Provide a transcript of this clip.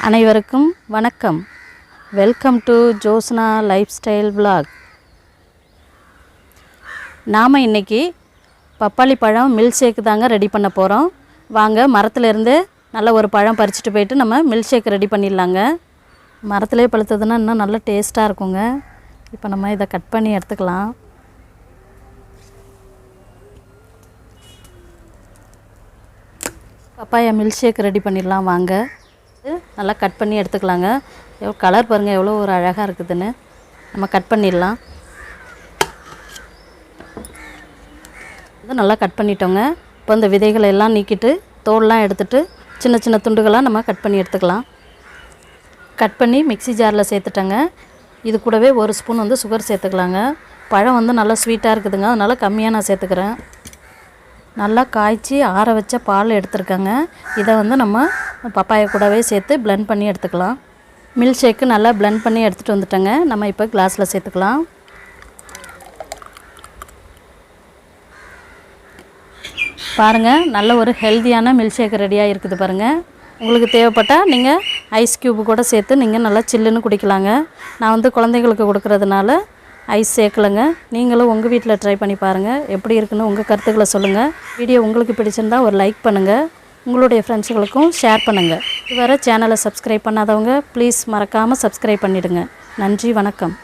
அனைவருக்கும் வணக்கம். Welcome to Josana lifestyle vlog. நாம் இன்றைக்கி பப்பாளி பழம் மில்க் தாங்க ரெடி பண்ண போகிறோம். வாங்க மரத்துலேருந்து நல்ல ஒரு பழம் பறிச்சுட்டு போயிட்டு நம்ம மில்க் ரெடி பண்ணிடலாங்க. மரத்துலேயே பழுத்ததுன்னா இன்னும் நல்ல டேஸ்ட்டாக இருக்குங்க. இப்போ நம்ம இதை கட் பண்ணி எடுத்துக்கலாம். பப்பாயா மில்க் ரெடி பண்ணிடலாம் வாங்க. நல்லா கட் பண்ணி எடுத்துக்கலாங்க. எவ்வளோ கலர் பாருங்கள், எவ்வளோ ஒரு அழகாக இருக்குதுன்னு. நம்ம கட் பண்ணிடலாம். இது நல்லா கட் பண்ணிட்டோங்க. இப்போ இந்த விதைகளை எல்லாம் நீக்கிட்டு தோல்லாம் எடுத்துகிட்டு சின்ன சின்ன துண்டுகளாக நம்ம கட் பண்ணி எடுத்துக்கலாம். கட் பண்ணி மிக்ஸி ஜாரில் சேர்த்துட்டேங்க. இது கூடவே ஒரு ஸ்பூன் சுகர் சேர்த்துக்கலாங்க. பழம் நல்லா ஸ்வீட்டாக இருக்குதுங்க, அதனால் கம்மியாக நான் சேர்த்துக்கிறேன். நல்லா காய்ச்சி ஆற வச்ச பால் எடுத்துருக்கேங்க. இதை நம்ம பப்பாயா கூடவே சேர்த்து பிளெண்ட் பண்ணி எடுத்துக்கலாம். மில்க் ஷேக்கு நல்லா பிளெண்ட் பண்ணி எடுத்துகிட்டு வந்துட்டேங்க. நம்ம இப்போ கிளாஸில் சேர்த்துக்கலாம். பாருங்கள், நல்ல ஒரு ஹெல்த்தியான மில்க் ஷேக் ரெடியாக இருக்குது பாருங்கள். உங்களுக்கு தேவைப்பட்டால் நீங்கள் ஐஸ் க்யூப் கூட சேர்த்து நீங்கள் நல்லா சில்லுன்னு குடிக்கலாங்க. நான் குழந்தைங்களுக்கு கொடுக்குறதுனால ஐஸ் சேர்க்கலைங்க. நீங்களும் உங்கள் வீட்டில் ட்ரை பண்ணி பாருங்கள். எப்படி இருக்குன்னு உங்கள் கருத்துக்களை சொல்லுங்கள். வீடியோ உங்களுக்கு பிடிச்சிருந்தால் ஒரு லைக் பண்ணுங்கள். உங்களுடைய ஃப்ரெண்ட்ஸுகளுக்கும் ஷேர் பண்ணுங்கள். இதுவரை சேனலை சப்ஸ்கிரைப் பண்ணாதவங்க ப்ளீஸ் மறக்காமல் சப்ஸ்கிரைப் பண்ணிவிடுங்க. நன்றி, வணக்கம்.